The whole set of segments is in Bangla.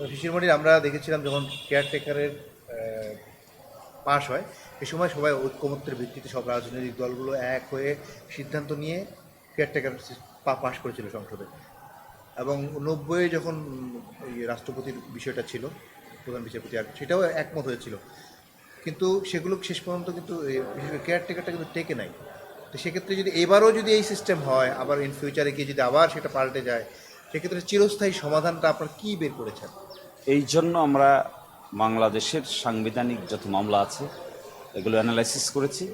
শিশিরমণির আমরা দেখেছিলাম যখন কেয়ারটেকারের পাশ হয় এ সময় সবাই ঐক্যমত্যের ভিত্তিতে সব রাজনৈতিক দলগুলো এক হয়ে সিদ্ধান্ত নিয়ে কেয়ারটেকার পাশ করেছিল সংসদে। এবং 90-এ যখন এই রাষ্ট্রপতির বিষয়টা ছিল, প্রধান বিচারপতি আর সেটাও একমত হয়েছিল, কিন্তু সেগুলো শেষ পর্যন্ত কিন্তু বিশেষ করে কেয়ারটেকারটা কিন্তু টেকে নাই। তো সেক্ষেত্রে যদি এবারও যদি এই সিস্টেম হয়, আবার ইন ফিউচারে গিয়ে যদি আবার সেটা পাল্টে যায়, সেক্ষেত্রে চিরস্থায়ী সমাধানটা আপনার কী বের করেছেন? এই জন্য আমরা বাংলাদেশের সাংবিধানিক যত মামলা আছে এগুলো অ্যানালাইসিস করেছি।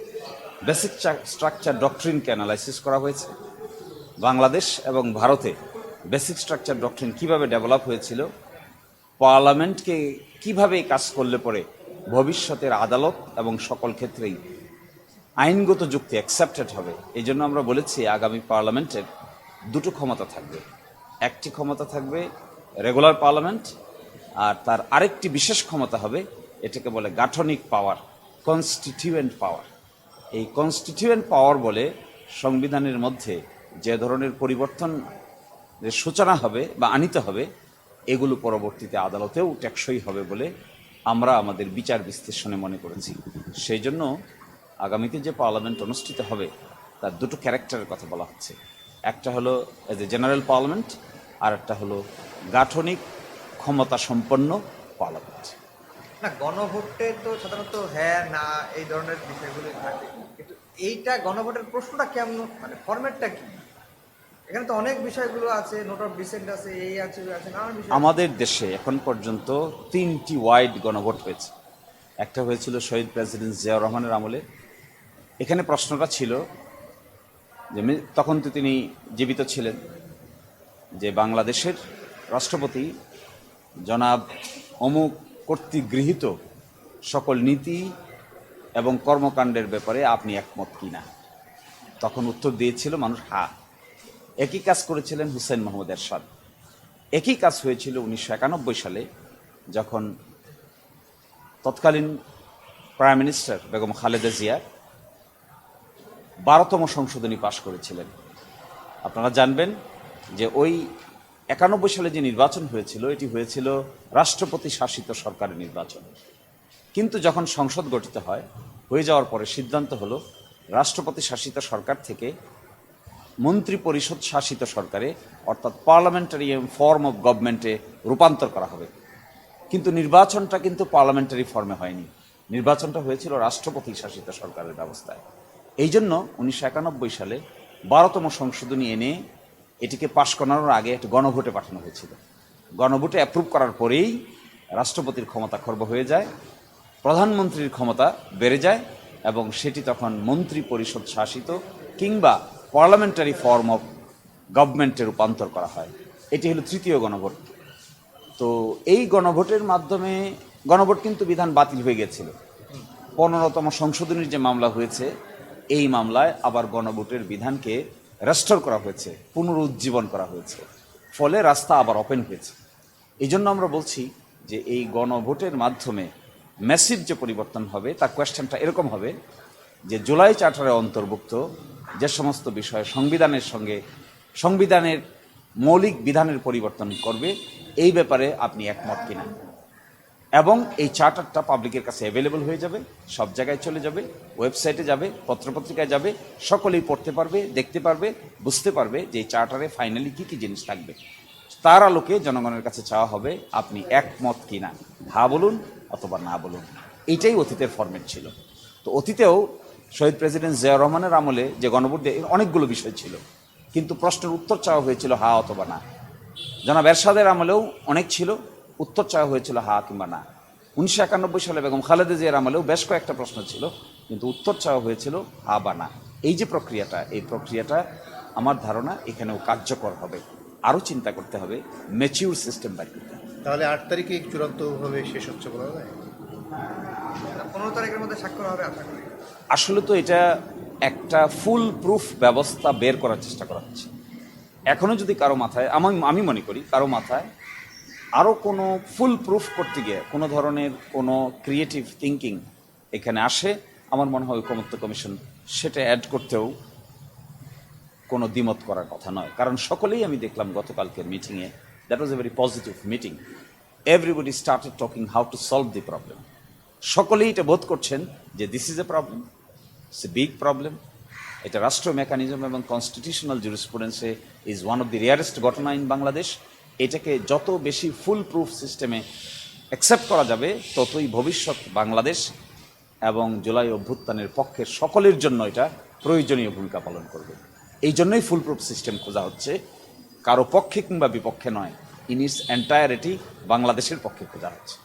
বেসিক স্ট্রাকচার ডক্ট্রিনকে অ্যানালাইসিস করা হয়েছে। বাংলাদেশ এবং ভারতে বেসিক স্ট্রাকচার ডক্ট্রিন কীভাবে ডেভেলপ হয়েছিল, পার্লামেন্টকে কীভাবে কাজ করলে পরে ভবিষ্যতের আদালত এবং সকল ক্ষেত্রেই আইনগত যুক্তি অ্যাকসেপ্টেড হবে। এই জন্য আমরা বলেছি আগামী পার্লামেন্টের দুটো ক্ষমতা থাকবে। একটি ক্ষমতা থাকবে রেগুলার পার্লামেন্ট, আর তার আরেকটি বিশেষ ক্ষমতা হবে, এটাকে বলে গাঠনিক পাওয়ার, কনস্টিটিউয়েন্ট পাওয়ার। এই কনস্টিটিউয়েন্ট পাওয়ার বলে সংবিধানের মধ্যে যে ধরনের পরিবর্তন সূচনা হবে বা আনিতে হবে, এগুলো পরবর্তীতে আদালতেও টেকসই হবে বলে আমরা আমাদের বিচার বিশ্লেষণে মনে করেছি। সেই জন্য আগামীতে যে পার্লামেন্ট অনুষ্ঠিত হবে তার দুটো ক্যারেক্টারের কথা বলা হচ্ছে। একটা হলো এজ এ জেনারেল পার্লামেন্ট, আর একটা হলো গাঠনিক ক্ষমতা সম্পন্ন পার্লামেন্ট। না, গণভোটে তো সাধারণত হ্যাঁ না এই ধরনের বিষয়গুলো থাকে, কিন্তু এইটা গণভোটের প্রশ্নটা কেমন, মানে ফরম্যাটটা কি? এখানে তো অনেক বিষয়গুলো আছে, নোট অফ ডিসেন্ট আছে, এই আছে ওই আছে, নানান বিষয়। আমাদের দেশে এখন পর্যন্ত 3টি ওয়াইড গণভোট হয়েছে। একটা হয়েছিল শহীদ প্রেসিডেন্ট জিয়াউর রহমানের আমলে। এখানে প্রশ্নটা ছিল যে তখন তো তিনি জীবিত ছিলেন, যে বাংলাদেশের রাষ্ট্রপতি জনাব অমুক কর্তৃক গৃহীত সকল নীতি এবং কর্মকাণ্ডের ব্যাপারে আপনি একমত কিনা। তখন উত্তর দিয়েছিল মানুষ হ্যাঁ। একই কাজ করেছিলেন হুসেইন মোহাম্মদ এরশাদ। একই কাজ হয়েছিল 1991 সালে, যখন তৎকালীন প্রাইম মিনিস্টার বেগম খালেদা জিয়া 12তম সংশোধনী পাশ করেছিলেন। আপনারা জানবেন যে ওই 91 সালে যে নির্বাচন হয়েছিল, এটি হয়েছিল রাষ্ট্রপতি শাসিত সরকারের নির্বাচন। কিন্তু যখন সংসদ গঠিত হয়ে যাওয়ার পরে সিদ্ধান্ত হলো রাষ্ট্রপতি শাসিত সরকার থেকে মন্ত্রী পরিষদ শাসিত সরকারে, অর্থাৎ পার্লামেন্টারি ফর্ম অফ গভর্নমেন্টে রূপান্তর করা হবে। কিন্তু নির্বাচনটা কিন্তু পার্লামেন্টারি ফর্মে হয়নি, নির্বাচনটা হয়েছিল রাষ্ট্রপতি শাসিত সরকারের ব্যবস্থায়। এই জন্য 1991 সালে 12তম সংশোধনী এনে এটিকে পাশ করানোর আগে একটা গণভোটে পাঠানো হয়েছিল। গণভোটে অ্যাপ্রুভ করার পরেই রাষ্ট্রপতির ক্ষমতা খর্ব হয়ে যায়, প্রধানমন্ত্রীর ক্ষমতা বেড়ে যায়, এবং সেটি তখন মন্ত্রী পরিষদ শাসিত কিংবা পার্লামেন্টারি ফর্ম অফ গভর্নমেন্টে রূপান্তর করা হয়। এটি হলো তৃতীয় গণভোট। তো এই গণভোটের মাধ্যমে গণভোট কিন্তু বিধান বাতিল হয়ে গেছিল। 15তম সংশোধনীর যে মামলা হয়েছে, এই মামলায় আবার গণভোটের বিধানকে রেস্টোর করা হয়েছে, পুনরুজ্জীবন করা হয়েছে, ফলে রাস্তা আবার ওপেন হয়েছে। এই জন্য আমরা বলছি যে এই গণভোটের মাধ্যমে ম্যাসিভ যে পরিবর্তন হবে, তার কোয়েশ্চেনটা এরকম হবে যে জুলাই চার্টারে অন্তর্ভুক্ত যে সমস্ত বিষয় সংবিধানের মৌলিক বিধানের পরিবর্তন করবে, এই ব্যাপারে আপনি একমত কিনা। এবং এই চার্টারটা পাবলিকের কাছে অ্যাভেলেবল হয়ে যাবে, সব জায়গায় চলে যাবে, ওয়েবসাইটে যাবে, পত্রপত্রিকায় যাবে, সকলেই পড়তে পারবে, দেখতে পারবে, বুঝতে পারবে যে এই চার্টারে ফাইনালি কী কী জিনিস থাকবে। তার আলোকে জনগণের কাছে চাওয়া হবে আপনি একমত কিনা, হ্যাঁ বলুন অথবা না বলুন। এইটাই অতীতের ফরম্যাট ছিল। তো অতীতেও শহীদ প্রেসিডেন্ট জিয়াউর রহমানের আমলে যে গণভোট অনেকগুলো বিষয় ছিল, কিন্তু প্রশ্নের উত্তর চাওয়া হয়েছিল হ্যাঁ অথবা না। জনাব এরশাদের আমলেও অনেক ছিল, উত্তর চাওয়া হয়েছিল হ্যাঁ কিংবা না। 1991 সালে বেগম খালেদা জিয়ার আমলেও বেশ কয়েকটা প্রশ্ন ছিল, কিন্তু উত্তর চাওয়া হয়েছিল হ্যাঁ বা না। এই যে প্রক্রিয়াটা, এই প্রক্রিয়াটা আমার ধারণা এখানেও কার্যকর হবে। আরও চিন্তা করতে হবে, ম্যাচিউর সিস্টেম বাইর করতে হবে। তাহলে 8 তারিখে চূড়ান্তভাবে শেষ হচ্ছে বলা যায়? 15 তারিখের মধ্যে স্বাক্ষর হবে আশা করি। আসলে তো এটা একটা ফুল প্রুফ ব্যবস্থা বের করার চেষ্টা করা হচ্ছে। এখনও যদি কারো মাথায়, আমি মনে করি কারো মাথায় আরও কোনো ফুল প্রুফ করতে গিয়ে কোনো ধরনের কোনো ক্রিয়েটিভ থিঙ্কিং এখানে আসে, আমার মনে হয় ঐকমত্য কমিশন সেটা অ্যাড করতেও কোনো দ্বিমত করার কথা নয়। কারণ সকলেই আমি দেখলাম গতকালকের মিটিংয়ে, that was a very positive meeting. everybody started talking how to solve the problem. সকলেই এটা বোধ করছেন যে this is a problem, it's a big problem. এটা রাষ্ট্র মেকানিজম এবং কনস্টিটিউশনাল জুরিসপ্রুডেন্সে is one of the rarest ঘটনা ইন বাংলাদেশ। এটাকে যত বেশি ফুল প্রুফ সিস্টেমে অ্যাকসেপ্ট করা যাবে, ততই ভবিষ্যৎ বাংলাদেশ এবং জুলাই অভ্যুত্থানের পক্ষের সকলের জন্য এটা প্রয়োজনীয় ভূমিকা পালন করবে। এই জন্যই ফুল প্রুফ সিস্টেম খোঁজা হচ্ছে, কারো পক্ষে কিংবা বিপক্ষে নয়, ইন ইটস এন্টায়ারিটি বাংলাদেশের পক্ষে খোঁজা হচ্ছে।